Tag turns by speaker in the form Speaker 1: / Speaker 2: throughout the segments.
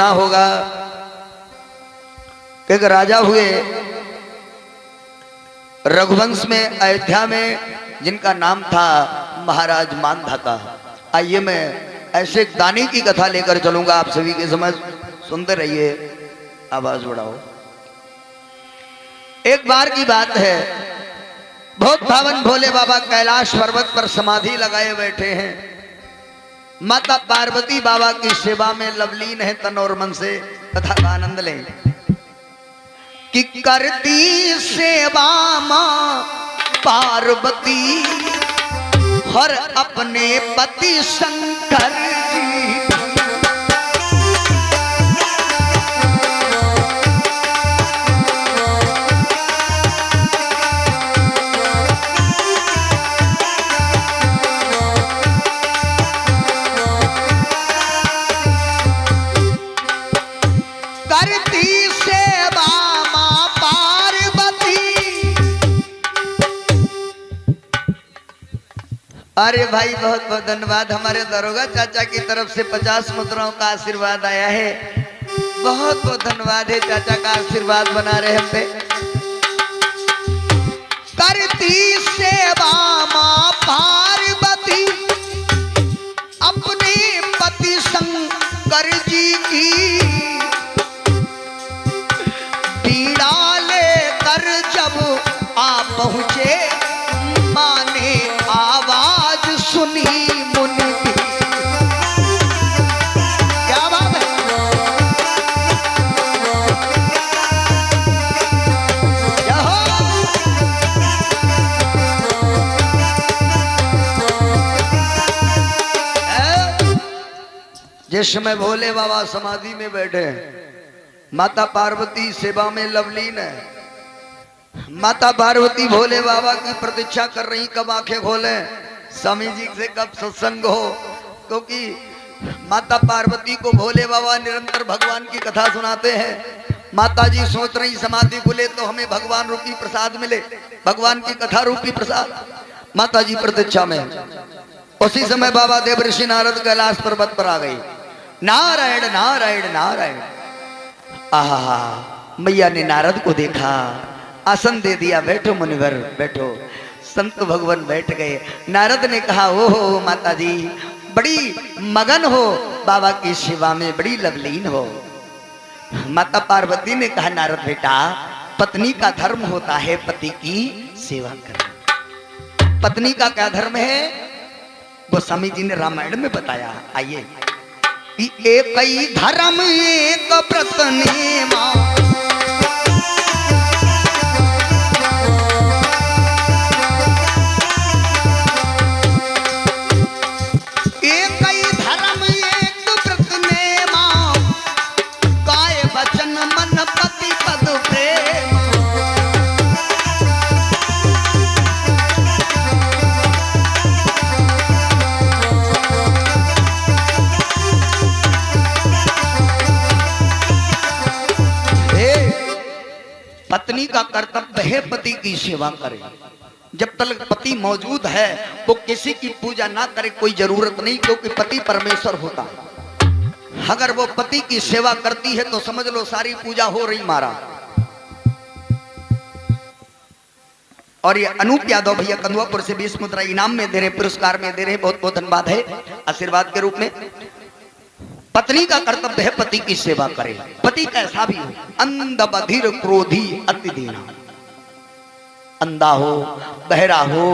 Speaker 1: सुना होगा कि एक राजा हुए रघुवंश में, अयोध्या में, जिनका नाम था महाराज मांधाता। आइए मैं ऐसे एक दानी की कथा लेकर चलूंगा, आप सभी की समझ सुनते रहिए, आवाज बढ़ाओ। एक बार की बात है, बहुत पावन भोले बाबा कैलाश पर्वत पर समाधि लगाए बैठे हैं। माता पार्वती बाबा की सेवा में लवलीन है तन और मन से। कथा का आनंद लें कि करती सेवा मां पार्वती हर अपने पति शंकर जी। अरे भाई बहुत बहुत धन्यवाद। हमारे दरोगा चाचा की तरफ से 50 मुद्राओं का आशीर्वाद आया है। बहुत बहुत धन्यवाद है, चाचा का आशीर्वाद बना रहे हम पे। करती सेवा मां पार्वती अपने पति शंकर जी की, पीड़ा लेकर जब आ पहुंचे माने आवाज सुनी मुनि की। क्या बात है, क्या हो? जिस समय भोले बाबा समाधि में बैठे, माता पार्वती सेवा में लवलीन है। माता पार्वती भोले बाबा की प्रतीक्षा कर रही कब आंखें खोले, स्वामी जी से कब सत्संग हो, क्योंकि माता पार्वती को भोले बाबा निरंतर भगवान की कथा सुनाते हैं। माता जी सोच रही समाधि खुले तो हमें भगवान रूपी प्रसाद मिले, भगवान की कथा रूपी प्रसाद। माता जी प्रतीक्षा में। उसी समय बाबा देव ऋषि नारद कैलाश पर्वत पर आ गई। नारायण नारायण नारायण। आहा, मैया ने नारद को देखा, आसन दे दिया, बैठो मुनिवर बैठो। संत भगवान बैठ गए। नारद ने कहा, ओहो माता जी बड़ी मगन हो बाबा की सेवा में, बड़ी लवलीन हो। माता पार्वती ने कहा, नारद बेटा पत्नी का धर्म होता है पति की सेवा करना। पत्नी का क्या धर्म है वो स्वामी जी ने रामायण में बताया। आइए, एक ही धर्म एक व्रत नेमा, पत्नी का कर्तव्य है पति की सेवा करे। जब तक पति मौजूद है वो किसी की पूजा ना करे कोई जरूरत नहीं, क्योंकि पति परमेश्वर होता है। अगर वो पति की सेवा करती है तो समझ लो सारी पूजा हो रही मारा। और ये अनूप यादव भैया कंदुआपुर से 20 मुद्रा इनाम में दे रहे, पुरस्कार में दे रहे, बहुत बहुत धन्यवाद है आशीर्वाद के रूप में। पत्नी का कर्तव्य है पति की सेवा करे। पति कैसा भी हो, अंध बधिर क्रोधी अति दीना। अंधा हो, बहरा हो,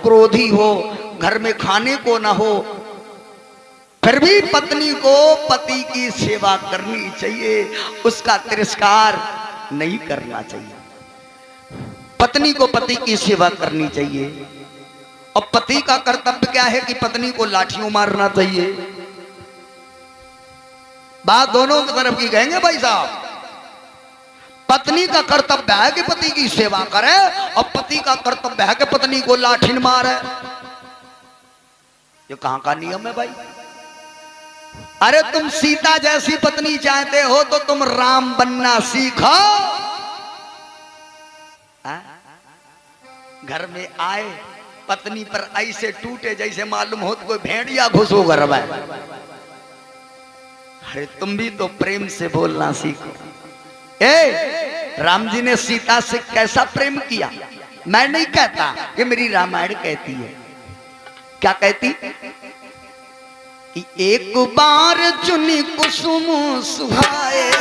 Speaker 1: क्रोधी हो, घर में खाने को ना हो, फिर भी पत्नी को पति की सेवा करनी चाहिए, उसका तिरस्कार नहीं करना चाहिए। पत्नी को पति की सेवा करनी चाहिए। और पति का कर्तव्य क्या है कि पत्नी को लाठियों मारना चाहिए। बात दोनों की तरफ की कहेंगे भाई साहब। पत्नी का कर्तव्य है कि पति की सेवा करे, और पति का कर्तव्य है कि पत्नी को लाठी मारे। ये कहां का नियम है भाई? अरे तुम सीता जैसी पत्नी चाहते हो तो तुम राम बनना सीखो। घर में आए पत्नी पर ऐसे टूटे जैसे मालूम हो तो कोई भेड़िया घुसो घर में। अरे तुम भी तो प्रेम से बोलना सीखो। ए राम जी ने सीता से कैसा प्रेम किया? मैं नहीं कहता, ये मेरी रामायण कहती है। क्या कहती? कि एक बार चुनी कुसुम सुहाए,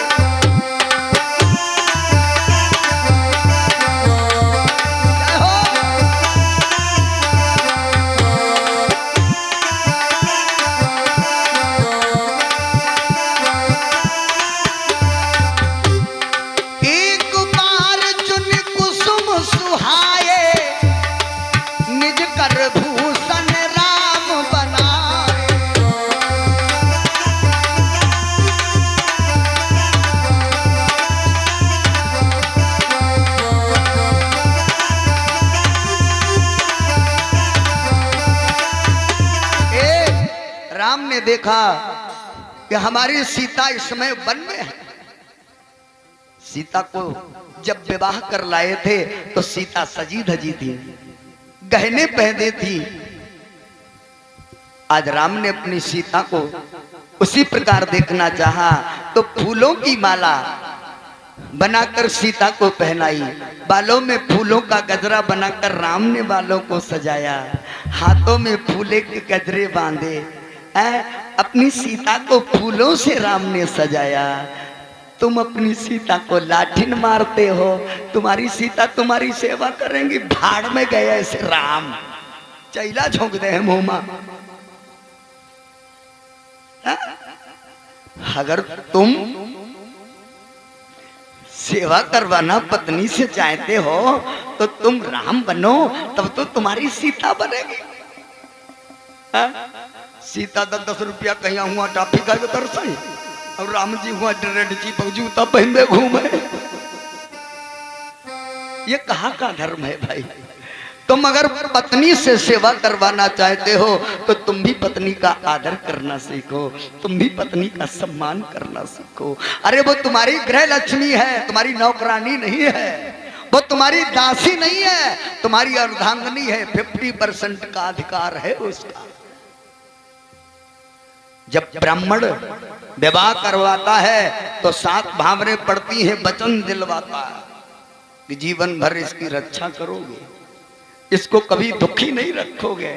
Speaker 1: ने देखा कि हमारी सीता इस समय वन में है। सीता को जब विवाह कर लाए थे तो सीता सजी धजी थी, गहने पहने थी। आज राम ने अपनी सीता को उसी प्रकार देखना चाहा तो फूलों की माला बनाकर सीता को पहनाई, बालों में फूलों का गजरा बनाकर राम ने बालों को सजाया, हाथों में फूले के गजरे बांधे। अपनी सीता को फूलों से राम ने सजाया। तुम अपनी सीता को लाठिन मारते हो, तुम्हारी सीता तुम्हारी सेवा करेंगी, भाड़ में गए ऐसे राम चैला झोंक दे मुंह। अगर तुम सेवा करवाना पत्नी से चाहते हो तो तुम राम बनो, तब तो तुम्हारी सीता बनेगी। सीता 10 रुपया कहीं हुआ टाफी का तरसाई और राम जी हुआ ड्रेडची जूता पहने घूमे। ये कहाँ का धर्म है भाई? तुम अगर पत्नी से सेवा करवाना चाहते हो तो तुम भी पत्नी का आदर करना सीखो, तुम भी पत्नी का सम्मान करना सीखो। अरे वो तुम्हारी गृह लक्ष्मी है, तुम्हारी नौकरानी नहीं है, वो तुम्हारी दासी नहीं है, तुम्हारी अर्धांगनी है। 50% का अधिकार है उसका। जब ब्राह्मण विवाह करवाता है तो 7 भावरें पड़ती हैं, वचन दिलवाता है कि जीवन भर इसकी रक्षा करोगे, इसको कभी दुखी नहीं रखोगे।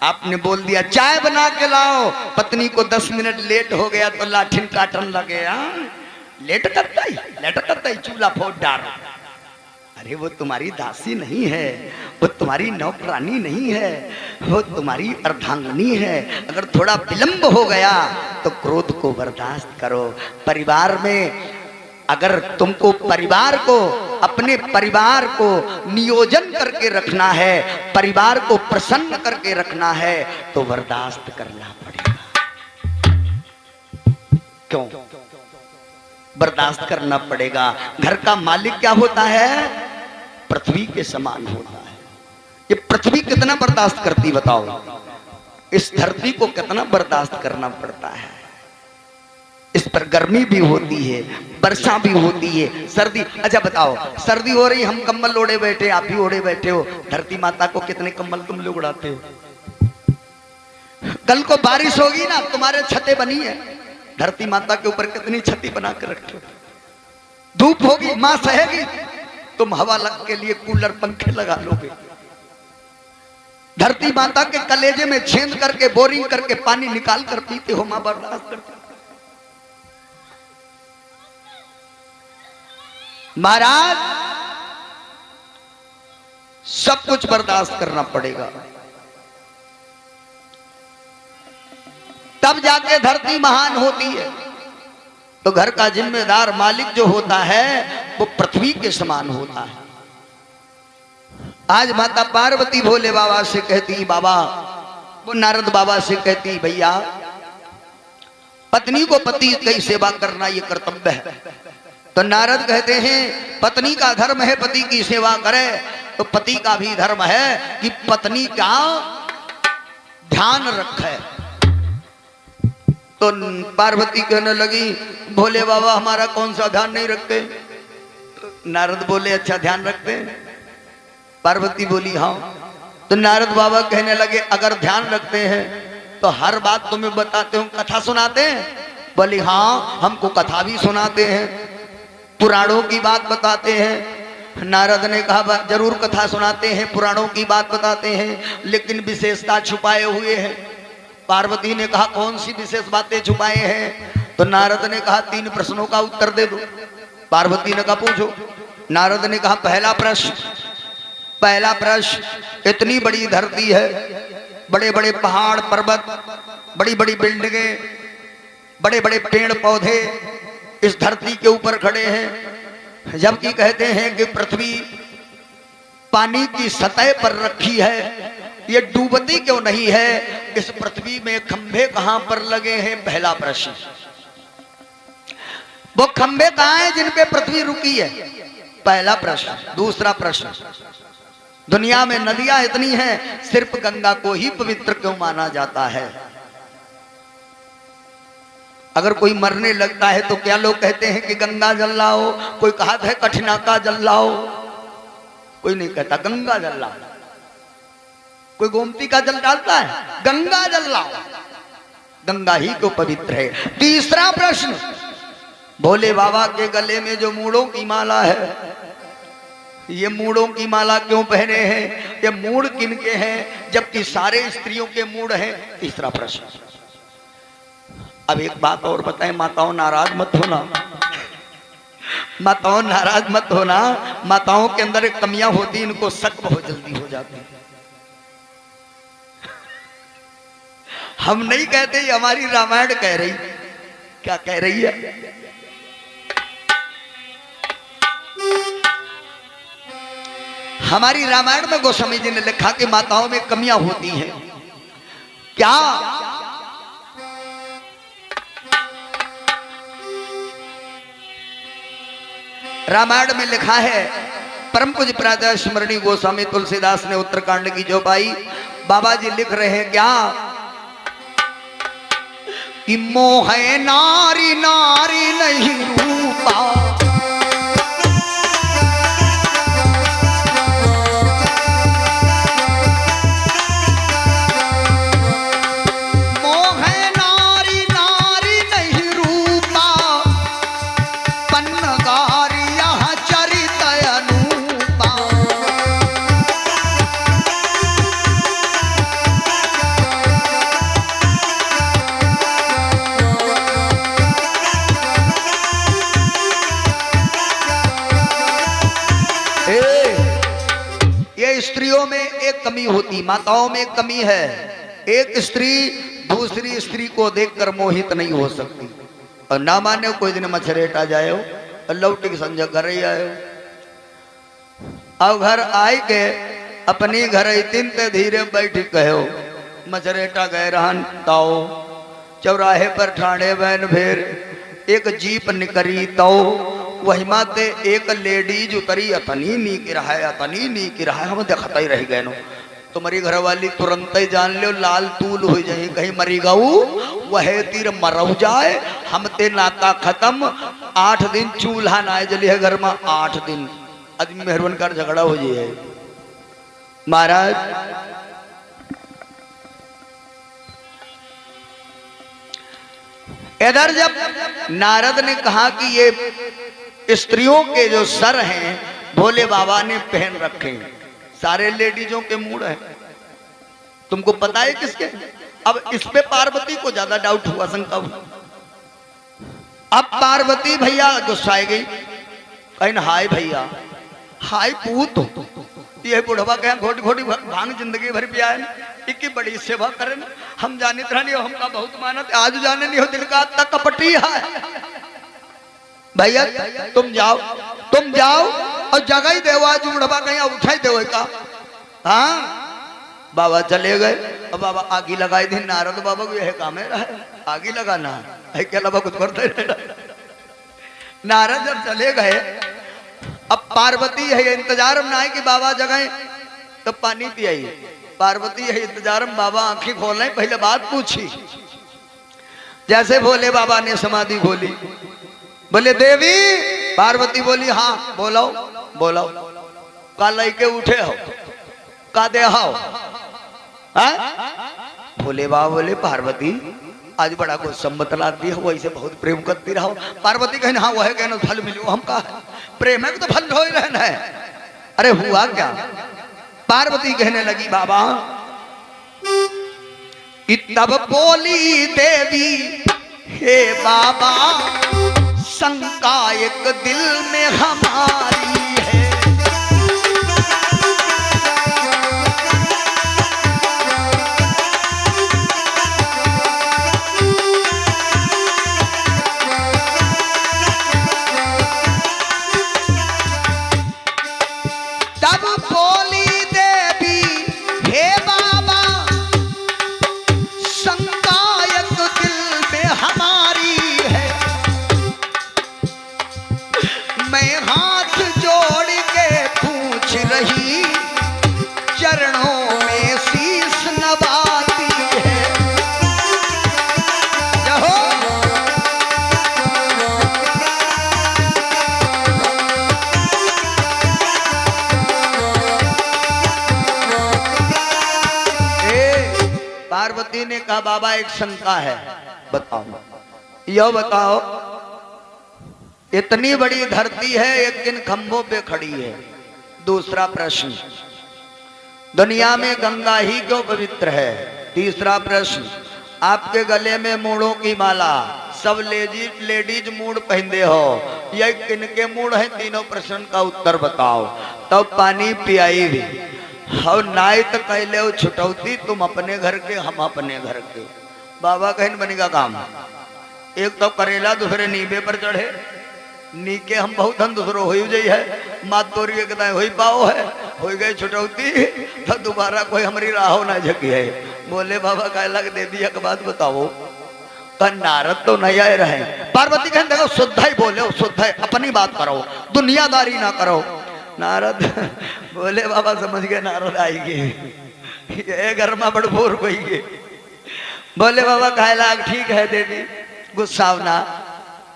Speaker 1: आपने बोल दिया चाय बना के लाओ, पत्नी को 10 मिनट लेट हो गया तो लाठिन काटन लगे। लेट करता ही चूल्हा फोड़ डाल। अरे वो तुम्हारी दासी नहीं है, वो तुम्हारी नौकरानी नहीं है, वो तुम्हारी अर्धांगनी है। अगर थोड़ा विलंब हो गया तो क्रोध को बर्दाश्त करो। परिवार में अगर तुमको परिवार को, अपने परिवार को नियोजन करके रखना है, परिवार को प्रसन्न करके रखना है तो बर्दाश्त करना पड़ेगा। क्यों बर्दाश्त करना पड़ेगा? घर का मालिक क्या होता है? पृथ्वी के समान होता है। ये पृथ्वी कितना बर्दाश्त करती बताओ? इस धरती को कितना बर्दाश्त करना पड़ता है। इस पर गर्मी भी होती है, वर्षा भी होती है, सर्दी। अच्छा बताओ, सर्दी हो रही, हम कंबल ओढ़े बैठे, आप भी ओढ़े बैठे हो। धरती माता को कितने कंबल तुम लोग उड़ाते हो? कल को बारिश होगी ना, तुम्हारे छतें बनी है, धरती माता के ऊपर कितनी छती बना के रखे हो। धूप होगी, मां सहेगी, तुम हवा लग के लिए कूलर पंखे लगा लोगे। धरती माता के कलेजे में छेद करके बोरिंग करके पानी निकाल कर पीते हो, मां बर्दाश्त करती। महाराज सब कुछ बर्दाश्त करना पड़ेगा, तब जाके धरती महान होती है। तो घर का जिम्मेदार मालिक जो होता है वो पृथ्वी के समान होता है। आज माता पार्वती भोले बाबा से कहती, बाबा, वो नारद बाबा से कहती, भैया पत्नी को पति की सेवा करना ये कर्तव्य है। तो नारद कहते हैं पत्नी का धर्म है पति की सेवा करे, तो पति का भी धर्म है कि पत्नी का ध्यान रखे। तो पार्वती कहने लगी, भोले बाबा हमारा कौन सा ध्यान नहीं रखते? नारद बोले, अच्छा ध्यान रखते हैं? पार्वती बोली हाँ। तो नारद बाबा कहने लगे, अगर ध्यान रखते हैं तो हर बात तुम्हें बताते हो, कथा सुनाते हैं? बोली हाँ, हमको कथा भी सुनाते हैं, पुराणों की बात बताते हैं। नारद ने कहा जरूर कथा सुनाते हैं, पुराणों की बात बताते हैं, लेकिन विशेषता छुपाए हुए हैं। पार्वती ने कहा कौन सी विशेष बातें छुपाए हैं? तो नारद ने कहा 3 प्रश्नों का उत्तर दे दो। पार्वती ने कहा पूछो। नारद ने कहा पहला प्रश्न, इतनी बड़ी धरती है, बड़े बड़े पहाड़ पर्वत, बड़ी बड़ी बिल्डिंगें, बड़े बड़े पेड़ पौधे इस धरती के ऊपर खड़े हैं, जबकि कहते हैं कि पृथ्वी पानी की सतह पर रखी है, ये डूबती क्यों नहीं है? इस पृथ्वी में खंभे कहां पर लगे हैं? पहला प्रश्न। वो खंभे कहां हैं जिन पे पृथ्वी रुकी है? पहला प्रश्न। दूसरा प्रश्न, दुनिया में नदियां इतनी हैं, सिर्फ गंगा को ही पवित्र क्यों माना जाता है? अगर कोई मरने लगता है तो क्या लोग कहते हैं कि गंगा जल लाओ? कोई कहता है कठिना का जल लाओ, कोई नहीं कहता गंगा जल लाओ। कोई गोमती का जल डालता है? गंगा जल लाओ, गंगा ही को पवित्र है। तीसरा प्रश्न, भोले बाबा के गले में जो मूड़ों की माला है, ये मूड़ों की माला क्यों पहने हैं? ये मूड़ किनके हैं जबकि सारे स्त्रियों के मूड़ हैं? तीसरा प्रश्न। अब एक बात और बताएं, माताओं नाराज मत होना, माताओं नाराज मत होना। माताओं के अंदर एक कमियां होती, इनको शक बहुत जल्दी हो जाती है। हम नहीं कहते, ये हमारी रामायण कह रही। क्या कह रही है? हमारी रामायण में गोस्वामी जी ने लिखा कि माताओं में कमियां होती हैं। क्या? रामायण में लिखा है, परम पूज्य प्रातः स्मरणीय गोस्वामी तुलसीदास ने उत्तरकांड की जो पाई, बाबा जी लिख रहे हैं क्या कि मोह नारी नारी नहीं रूपा, स्त्रियों में एक कमी होती, माताओं में एक कमी है। एक स्त्री दूसरी स्त्री को देखकर मोहित नहीं हो सकती। और ना माने कोई दिन मछरेटा जाए हो, लौटी के संजय घर ही आए हो। अब घर आए के अपनी घर तीन ते धीरे बैठ कहो, मछरेटा गए रहन ताओ, चौराहे पर ठाणे बहन फिर एक जीप निकरी ताओ, वही माते एक लेडीज उतरी, अतनी नी की रहा है, अतनी नी की रहा है, हम देखता ही रह गए नो। तुम्हारी घरवाली तुरंत ही जान लो लाल तूल हो जाए, कहीं मरी गऊ वह तीर मरऊ जाए, हम ते नाता खत्म। 8 दिन चूल्हा ना जली है घर में, 8 दिन आदमी मेहरबान कर झगड़ा हो जाए। महाराज इधर जब नारद ने कहा कि ये स्त्रियों के जो सर हैं भोले बाबा ने पहन रखे हैं, सारे लेडीजों के मूड है, तुमको पता है किसके? अब इस पे पार्वती को ज्यादा डाउट हुआ, शंका हुआ। अब पार्वती भैया गुस्साए गई, कहीं हाय भैया हाय पूत, ये बुढ़वा कहें घोटी घोटी भांग जिंदगी भर पिया है, इक्की बड़ी सेवा करे ना, हम जाने तरह नहीं हो, हमका बहुत मानत, आज जाने नहीं हो, दिल का आता कपटी है। भैया तुम जाओ और जगह ही देव, आज बुढ़वा कहीं उठा ही देव का। हाँ बाबा चले गए, और बाबा आगी लगाई थी, नारद बाबा को यह काम है आगी लगाना है, क्या लबा कुछ करते नारद जब चले गए, अब पार्वती है इंतजार में ना है कि बाबा जगह तो पानी पियाई, पार्वती है इंतजार में बाबा आंखें खोल, पहले बात पूछी। जैसे भोले बाबा ने समाधि खोली, बोले देवी, पार्वती बोली हाँ बोलो बोलो, का लैके उठे हो, का दे हो? भोले बाबा बोले पार्वती आज बड़ा गुस्सा बतलाती है, वैसे बहुत प्रेम करती रहो। पार्वती कहने हाँ वह कहना फल मिलो हम का है प्रेम है तो फल हो ही रहना है। अरे हुआ क्या? पार्वती कहने लगी बाबा कि तब बोली देवी हे बाबा शंका एक दिल में हमारी है। तब बोली देवी हे बाबा शंका एक दिल में हमारी है। मैं हाथ जोड़ के पूछ रही चरणों में शीश नवाती है। जहो पार्वती ने कहा बाबा एक शंका है बताओ। यो बताओ इतनी बड़ी धरती है एक किन खंभों पे खड़ी है। दूसरा प्रश्न दुनिया में गंगा ही क्यों पवित्र है। तीसरा प्रश्न आपके गले में मूड़ों की माला सब लेडीज मूड पहनते हो यह किनके मूड है। तीनों प्रश्न का उत्तर बताओ। तब पानी पियाई भी हो नाय तो कहले हो छुटौती तुम अपने घर के हम अपने घर के। बाबा कहन बनेगा काम एक तो करेला दूसरे नीबे पर चढ़े नीके हम बहुत धन दूसरो हो जाई है मात तोरी एक हो पाओ है हो गई छुटौती तो दोबारा कोई हमारी राहो ना झकी है। बोले बाबा कह लग दे दिया के बाद बताओ नारद तो नहीं आए रहे। पार्वती कहने देखो शुद्ध ही बोले शुद्ध है अपनी बात करो दुनियादारी ना करो। नारद बोले बाबा समझ गए नारद आएगी ये घर में बड़ भोर कोई। बोले बाबा कह लाग ठीक है देवी गुस्सावना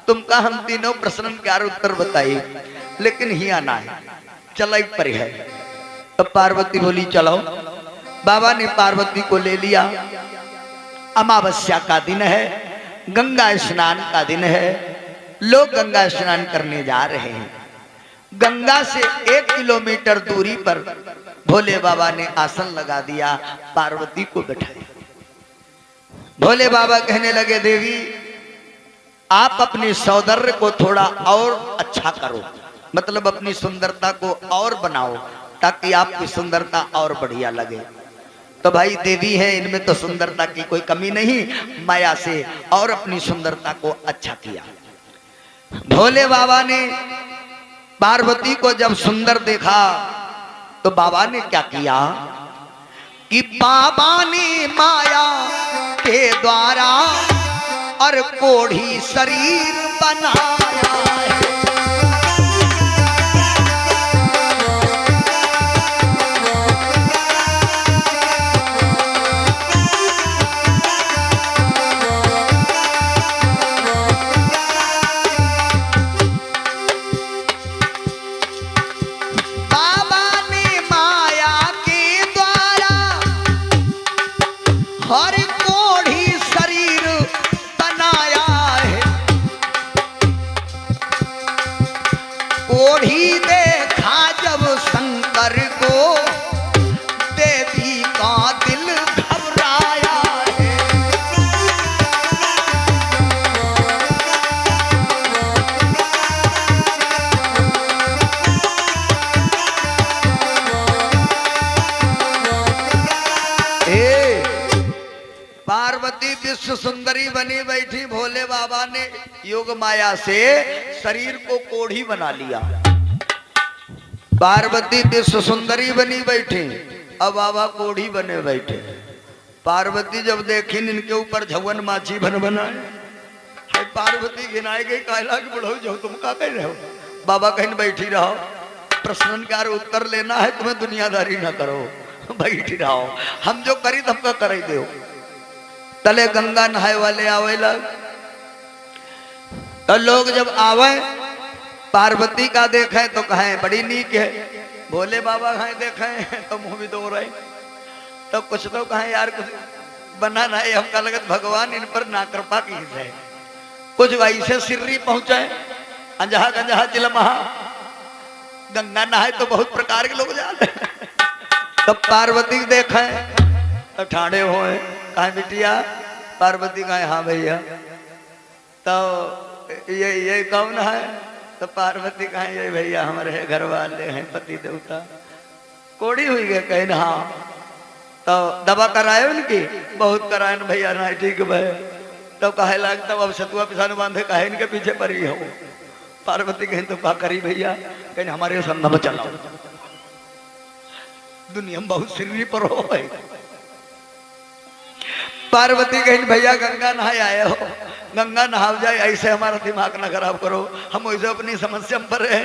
Speaker 1: तुमका हम तीनों प्रश्न के उत्तर बताइए लेकिन ही आना है चल पर है। तो पार्वती बोली चलो। बाबा ने पार्वती को ले लिया। अमावस्या का दिन है गंगा स्नान का दिन है। लोग गंगा स्नान करने जा रहे हैं। गंगा से 1 किलोमीटर दूरी पर भोले बाबा ने आसन लगा दिया पार्वती को बैठाया। भोले बाबा कहने लगे देवी आप अपनी सौंदर्य को थोड़ा और अच्छा करो मतलब अपनी सुंदरता को और बनाओ ताकि आपकी सुंदरता और बढ़िया लगे। तो भाई देवी है इनमें तो सुंदरता की कोई कमी नहीं माया से और अपनी सुंदरता को अच्छा किया। भोले बाबा ने पार्वती को जब सुंदर देखा तो बाबा ने क्या किया कि बाबा ने माया के द्वारा और कोढ़ी शरीर बनाया है। बाबा ने माया के द्वारा हर कोढ़ी शरीर बनाया है। कोढ़ी देखा जब शंकर को देवी का दिल घबराया है। पार्वती विश्व सुंदरी बनी बैठी। भोले बाबा ने योग माया से शरीर को कोढ़ी बना लिया। पार्वती विश्व सुंदरी बनी बैठी अब बाबा कोढ़ी बने बैठे। पार्वती जब देखी इनके ऊपर झवन माछी बन बनाए पार्वती गिनाए गई कायला की बढ़ो जो तुम का कह रहे हो। बाबा कहीं बैठी रहो प्रश्न का उत्तर लेना है तुम्हें दुनियादारी ना करो बैठी रहो हम जो करी तुमका कर ही दो। तले गंगा नहाए वाले आवे लग तो लोग जब आवे पार्वती का देखे तो कहें बड़ी नीक है। भोले बाबा कहें देखे तो मुंह भी दो रहे तो कुछ तो कहें यार कुछ बना ना है, हमका लगत भगवान इन पर ना कृपा की है। कुछ वैसे सिर्री पहुंचे अंजहा गंजहा जिला महा गंगा नहाए तो बहुत प्रकार के लोग जाते हैं। तब पार्वती देखे तो ठाणे हुए कहा बिटिया पार्वती कहा हाँ भैया। तो ये कौन है? तो पार्वती कहा ये भैया हमारे घर वाले हैं पति देवता। कोड़ी हुई गए कहीं हाँ। तो दवा कराए उनकी बहुत कराए भैया ना ठीक भाई। तो कहे लगता अब सतुआ पिछानु बांधे कहे इनके पीछे पड़ी हो। पार्वती कहीं तो क्या करी भैया कहीं हमारे संग में चलाओ दुनिया में बहुत सिर्री पर हो भाई। पार्वती कहीं भैया गंगा नहाए आए हो गंगा नहाओ जाए ऐसे हमारा दिमाग ना खराब करो हम वैसे अपनी समस्या पर है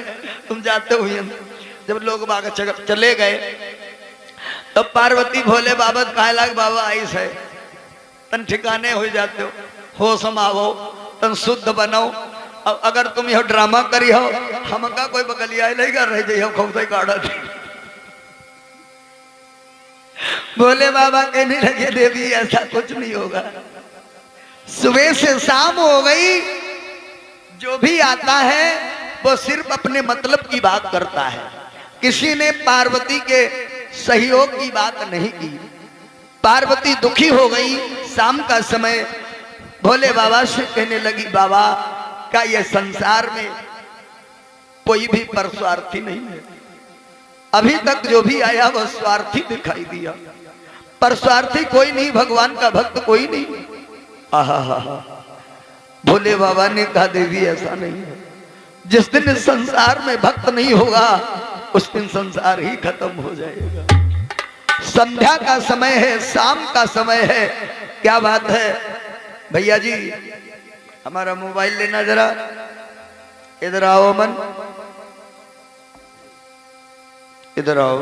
Speaker 1: तुम जाते हुए। जब लोग बाग चले गए तो पार्वती भोले बाबा कहे लाग बाबा ऐसे तन ठिकाने हो जाते हो समावो तन शुद्ध बनो। अब अगर तुम यह ड्रामा करी हो हमका कोई बगलिया नहीं कर रहे जाइए खूब काढ़ा थी। भोले बाबा कहने लगे देवी ऐसा कुछ नहीं होगा। सुबह से शाम हो गई जो भी आता है वो सिर्फ अपने मतलब की बात करता है। किसी ने पार्वती के सहयोग की बात नहीं की। पार्वती दुखी हो गई। शाम का समय भोले बाबा से कहने लगी बाबा क्या ये संसार में कोई भी परस्वार्थी नहीं है? अभी तक जो भी आया वह स्वार्थी दिखाई दिया। परस्वार्थी कोई नहीं भगवान का भक्त कोई नहीं। आहा हा हा। भोले बाबा ने कहा देवी ऐसा नहीं है। जिस दिन इस संसार में भक्त नहीं होगा उस दिन संसार ही खत्म हो जाएगा। संध्या का समय है शाम का समय है। क्या बात है भैया जी हमारा मोबाइल लेना जरा। इधर आओ अमन इधर आओ।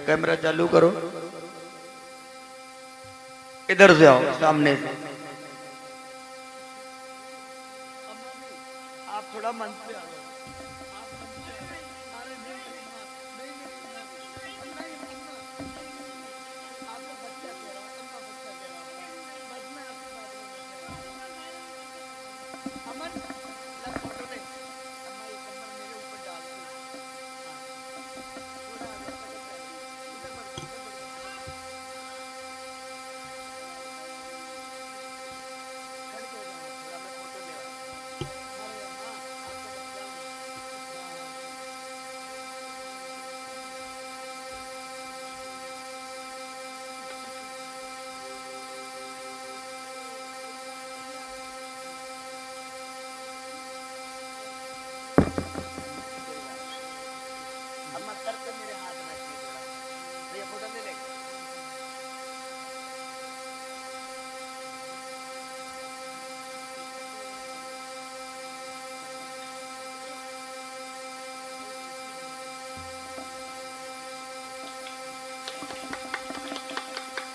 Speaker 1: कैमरा चालू करो। इधर से आओ सामने से। आप थोड़ा मन से आओ।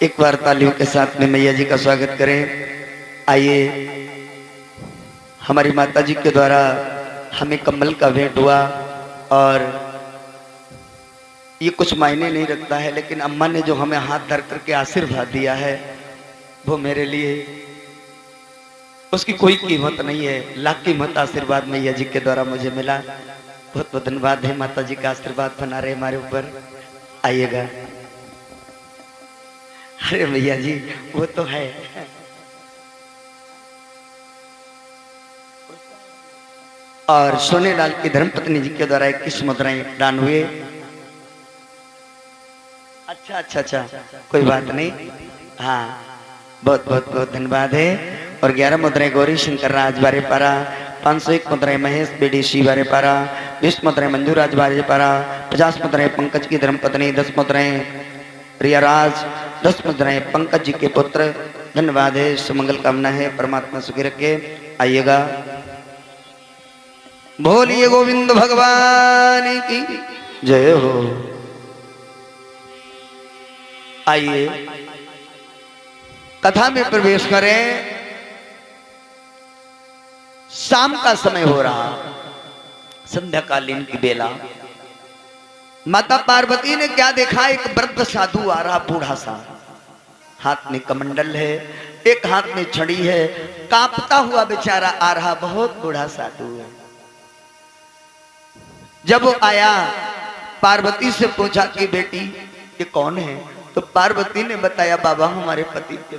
Speaker 1: एक बार तालियों के साथ में मैया जी का स्वागत करें। आइए हमारी माता जी के द्वारा हमें कम्बल का भेंट हुआ और ये कुछ मायने नहीं रखता है लेकिन अम्मा ने जो हमें हाथ धर करके आशीर्वाद दिया है वो मेरे लिए उसकी कोई कीमत नहीं है। लाख कीमत आशीर्वाद मैया जी के द्वारा मुझे मिला। बहुत बहुत धन्यवाद है। माता जी का आशीर्वाद बना रहे हमारे ऊपर। आइएगा। अरे भैया जी वो तो है। और सोनेलाल की धर्मपत्नी जी के द्वारा 21 मुद्राएं दान हुए। अच्छा अच्छा अच्छा कोई बात नहीं। हाँ बहुत बहुत बहुत धन्यवाद है। और 11 मुद्राएं गौरी शंकर राज बारे पारा, 501 मुद्राएं महेश बेडीसी बारे पारा, 20 मुद्राएं मंजू राज बारे पारा, 50 मुद्राएं पंकज की धर्मपत्नी, 10 मुद्राएं रियाराज, 10 मुद्राएं पंकज जी के पुत्र। धन्यवाद है। सुमंगल कामना है। परमात्मा सुखी रखे। आइएगा। बोलिए गोविंद भगवान की जय हो। आइए कथा में प्रवेश करें। शाम का समय हो रहा, संध्याकालीन की बेला। माता पार्वती ने क्या देखा, एक वृद्ध साधु आ रहा, बूढ़ा सा, हाथ में कमंडल है, एक हाथ में छड़ी है, कांपता हुआ बेचारा आ रहा, बहुत बूढ़ा साधु है। जब वो आया, पार्वती से पूछा कि बेटी ये कौन है, तो पार्वती ने बताया बाबा हमारे पति के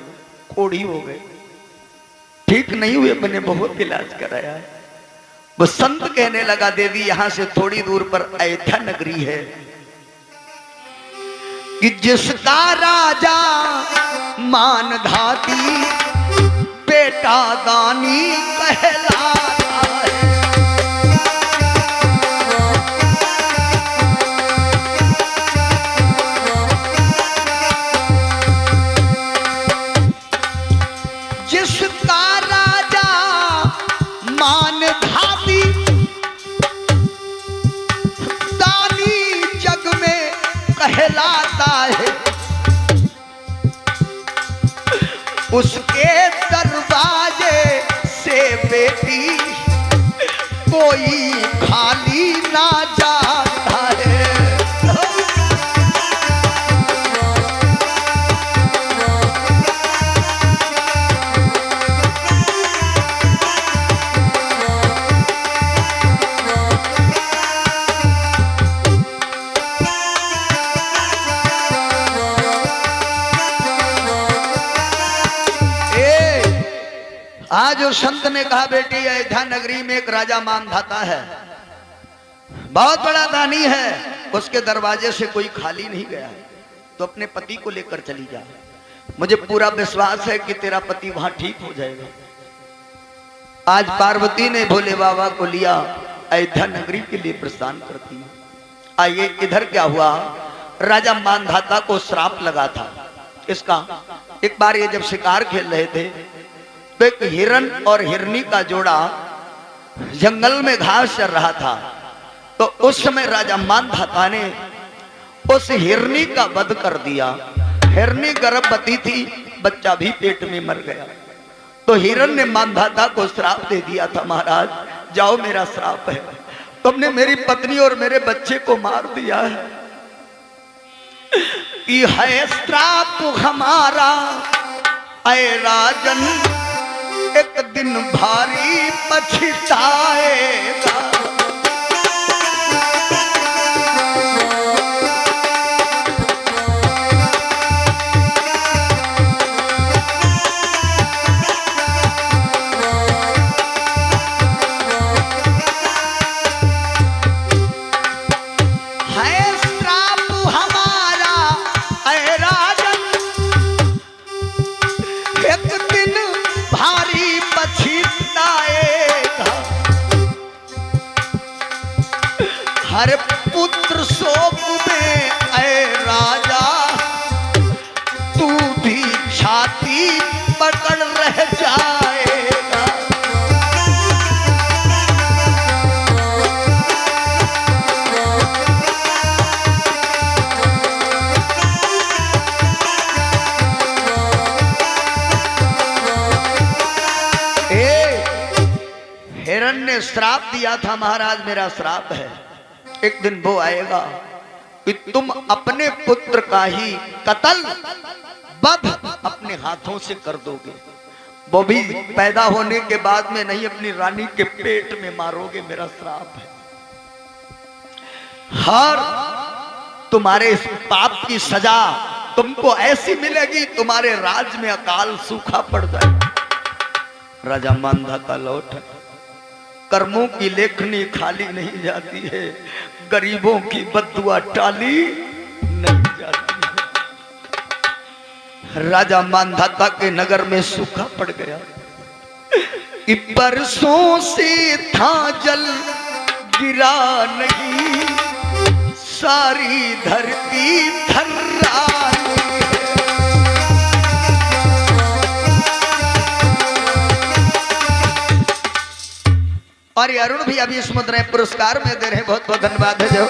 Speaker 1: कोढ़ी हो गए, ठीक नहीं हुए, मैंने बहुत इलाज कराया है। वो संत कहने लगा देवी यहां से थोड़ी दूर पर अयोध्या नगरी है कि जिसका राजा मानधाती बेटा दानी कहलाता है। जिसका राजा मानधाती दानी जग में कहलाता है, उसके दरवाजे से बेटी कोई खाली ना जाता है। आज उस संत ने कहा बेटी अयोध्या नगरी में एक राजा मानधाता है, बहुत बड़ा दानी है, उसके दरवाजे से कोई खाली नहीं गया, तो अपने पति को लेकर चली जा, मुझे पूरा विश्वास है कि तेरा पति वहां ठीक हो जाएगा। आज पार्वती ने भोले बाबा को लिया, अयोध्या नगरी के लिए प्रस्थान करती है। आइए इधर क्या हुआ, राजा मानधाता को श्राप लगा था इसका। एक बार ये जब शिकार खेल रहे थे तो एक हिरण और हिरनी का जोड़ा जंगल में घास चर रहा था, तो उस समय राजा मानधाता ने उस हिरनी का वध कर दिया। हिरनी गर्भवती थी, बच्चा भी पेट में मर गया, तो हिरण ने मानधाता को श्राप दे दिया था, महाराज जाओ मेरा श्राप है, तुमने मेरी पत्नी और मेरे बच्चे को मार दिया है, कि है श्राप हमारा ऐ राजन, एक दिन भारी पछताएगा। है श्राप हमारा ऐ राजन, एक दिन भारी पछताएगा। हर पुत्र शोक में ऐ राजा, तू भी छाती पकड़ रह जाएगा। हिरण ने श्राप दिया था, महाराज मेरा श्राप है, एक दिन वो आएगा कि तुम अपने पुत्र का ही कत्ल वध अपने हाथों से कर दोगे, वो भी पैदा होने के बाद में नहीं, अपनी रानी के पेट में मारोगे, मेरा श्राप है। हर तुम्हारे इस पाप की सजा तुमको ऐसी मिलेगी, तुम्हारे राज्य में अकाल सूखा पड़ जाएगा। राजा मानधाता लौट, कर्मों की लेखनी खाली नहीं जाती है, गरीबों की बद्दुआ टाली नहीं जाती है। राजा मानधाता के नगर में सूखा पड़ गया, कि बरसों से था जल गिरा नहीं, सारी धरती थर्राई है। और ये अरुण भी अभी इस मुद्रा पुरस्कार में दे रहे हैं, बहुत बहुत धन्यवाद है। जो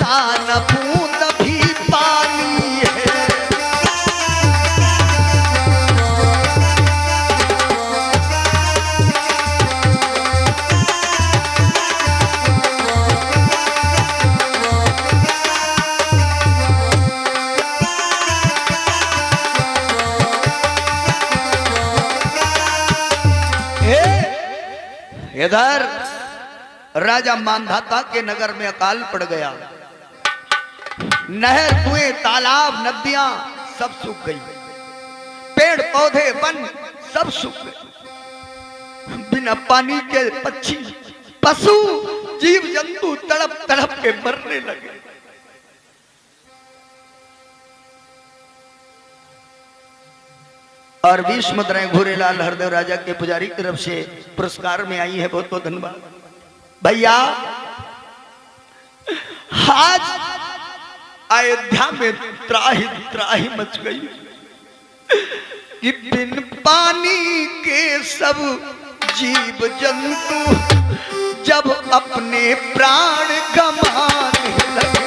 Speaker 1: बरसा न बूंद भी पानी है। इधर राजा मांधाता के नगर में अकाल पड़ गया। नहर, कुएं, तालाब, नदियां सब सूख गई। पेड़ पौधे, वन सब सूख गए। बिना पानी के पक्षी, पशु, जीव जंतु तड़प तड़प के मरने लगे। और 20 मुद्राएं घोरेलाल हरदेव राजा के पुजारी की तरफ से पुरस्कार में आई है। बहुत बहुत धन्यवाद भैया। आज अयोध्या में त्राही त्राही मच गई कि बिन पानी के सब जीव जंतु जब अपने प्राण गंवाने लगे।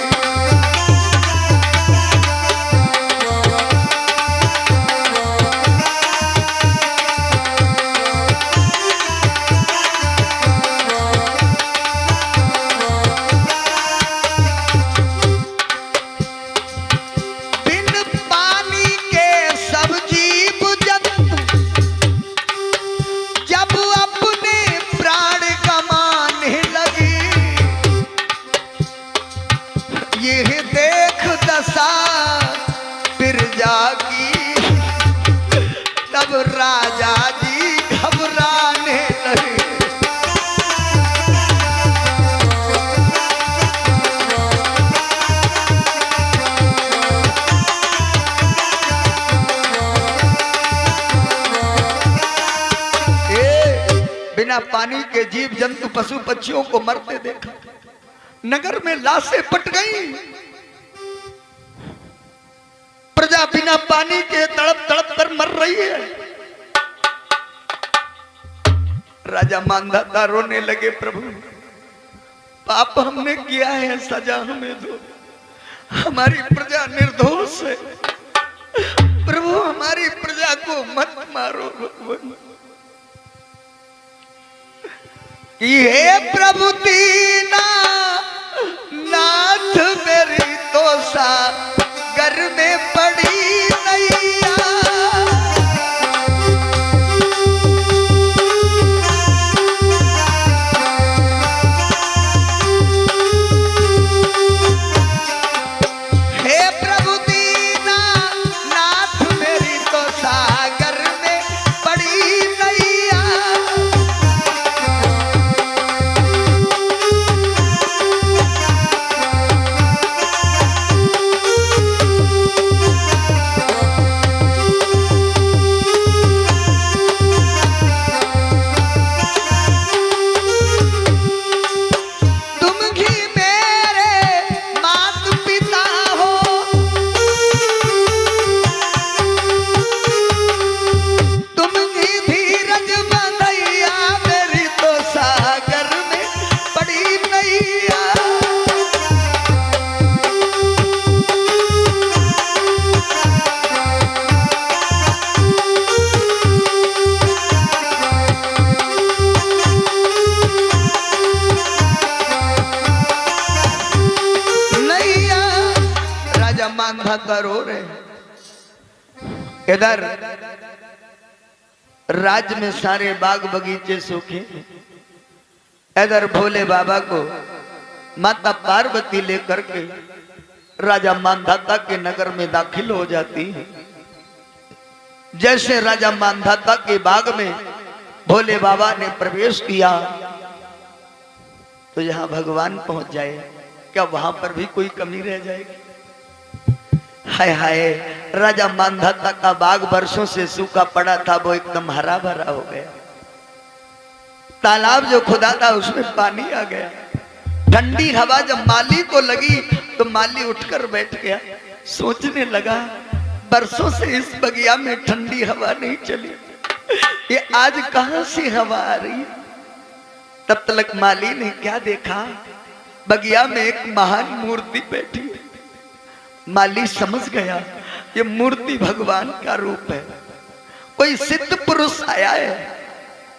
Speaker 1: तब राजा जी घबराने लगे। बिना पानी के जीव जंतु पशु पक्षियों को मरते देखा। नगर में लाशें पट गई। प्रजा बिना पानी के तड़प तड़प कर मर रही है। राजा मांधाता रोने लगे, प्रभु पाप हमने किया है, सजा हमें दो। हमारी प्रजा निर्दोष है, प्रभु हमारी प्रजा को मत मारो। भगवान कि हे प्रभु दीना नाथ मेरी तो सा घर में पड़ी नैया। हे प्रभु दीना नाथ मेरी तो सागर में पड़ी नैया। मांधाता रो रहे। इधर राज्य में सारे बाग बगीचे सूखे। इधर भोले बाबा को माता पार्वती लेकर के राजा मांधाता के नगर में दाखिल हो जाती है। जैसे राजा मांधाता के बाग में भोले बाबा ने प्रवेश किया तो यहाँ भगवान पहुंच जाए, क्या वहां पर भी कोई कमी रह जाएगी? हाय हाय, राजा मांधाता का बाग वर्षों से सूखा पड़ा था, वो एकदम हरा भरा हो गया। तालाब जो खुदा था उसमें पानी आ गया। ठंडी हवा जब माली को लगी तो माली उठकर बैठ गया, सोचने लगा बरसों से इस बगिया में ठंडी हवा नहीं चली, ये आज कहां से हवा आ रही? तब तक माली ने क्या देखा, बगिया में एक महान मूर्ति बैठी है। माली समझ गया ये मूर्ति भगवान का रूप है, कोई सिद्ध पुरुष आया है।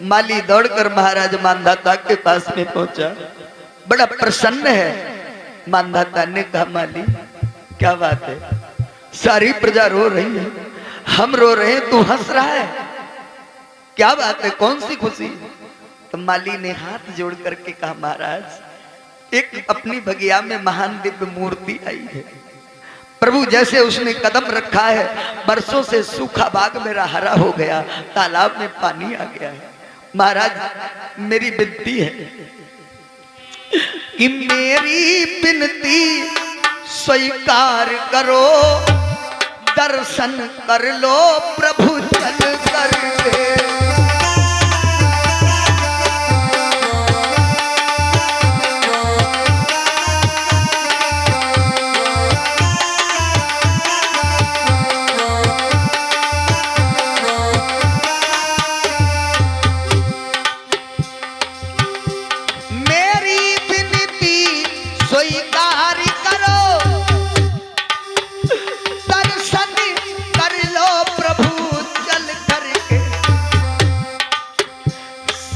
Speaker 1: माली दौड़कर महाराज मानधाता के पास में पहुंचा, बड़ा प्रसन्न है। मानधाता ने कहा माली क्या बात है, सारी प्रजा रो रही है, हम रो रहे हैं, तू हंस रहा है, क्या बात है, कौन सी खुशी? तो माली ने हाथ जोड़ करके कहा महाराज एक अपनी बगिया में महान दिव्य मूर्ति आई है, प्रभु जैसे उसने कदम रखा है बरसों से सूखा बाग मेरा हरा हो गया, तालाब में पानी आ गया है। महाराज मेरी विनती है कि मेरी विनती स्वीकार करो, दर्शन कर लो प्रभु चल करके।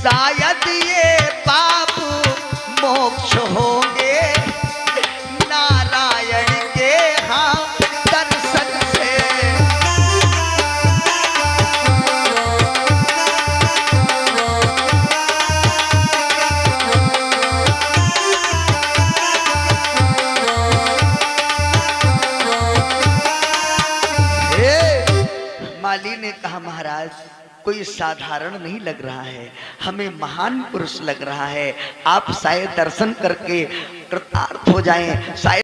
Speaker 1: शायद ये पाप मोक्ष होंगे नारायण के हाँ दर्शन से। माली ने कहा महाराज कोई साधारण नहीं लग रहा है, हमें महान पुरुष लग रहा है, आप शायद दर्शन करके कृतार्थ हो जाएं, शायद